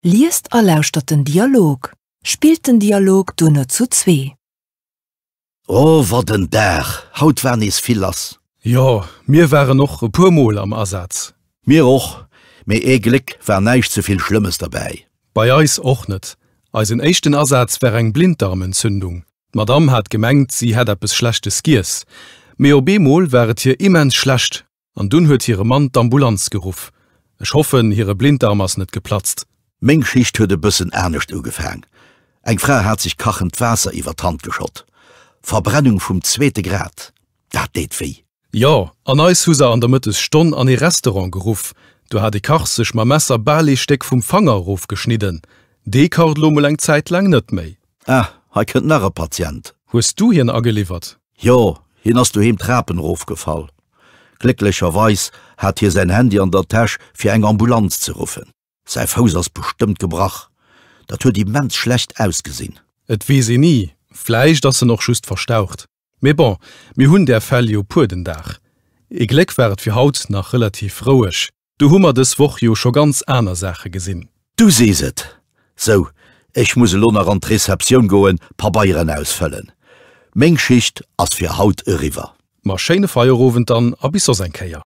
Liest a lauscht den Dialog. Spielt den Dialog dunne zu zwee. Oh, wat den Dach, haut wenn is viel lass. Ja, mir wäre noch e puermol am Ersatz. Mir och, méi eglik wär neicht zuviel Schlimmes dabei. Bei eis och net. Als en echten Ersatz wär eng Blinddarmentzündung. Madame hat gemengt, sie hat eppes schlechtes Giers. Me op Bemol wäret hier immens schlecht. An dun huet ihre Mann d'Ambulanz geruf. Ich hoffen, ihre Blinddarm ass net geplatzt. Meng Schicht huet e bëssen ernstnecht ugefang. Eg Frau hat sich kachend Wasser iwwer d'Hand geschott. Verbrennung vum 2. Grad. Dat deet weh. Ja, an Eishuser an der Mittes Stonn an e Restaurant geruf. Du hat die Kach sech ma Messer Ballisteck vum Fangerruf geschnitten. De kaut lommel eng Zeit lang net méi. Ah, ha kënnt nachre Patient. Wost du hien ageliefert? Jo, hin hast du hem Trappenruf gefall. Glücklicherweis hat hier sein Handy an der Tasch fir eng Ambulanz zu rufen. Sei Haus ass bestimmt gebrach. Dat huet die Mensch schlecht ausgesinn. Et wie se nie. Fleisch, dat se noch schust verstaucht. Me bon, mi hunn der Fall jo pu den Dach. Ich leck wäret fir Haut nach relativ froisch. Du hummer des woch jo scho ganz aner Sache gesinn. Du seeset. So, ich muss lonner an Rezeption goen, paar Bayieren ausfüllen. Meng Schicht ass fir Haut e River. Mar Scheine Feierowen dann a bis sein Käier.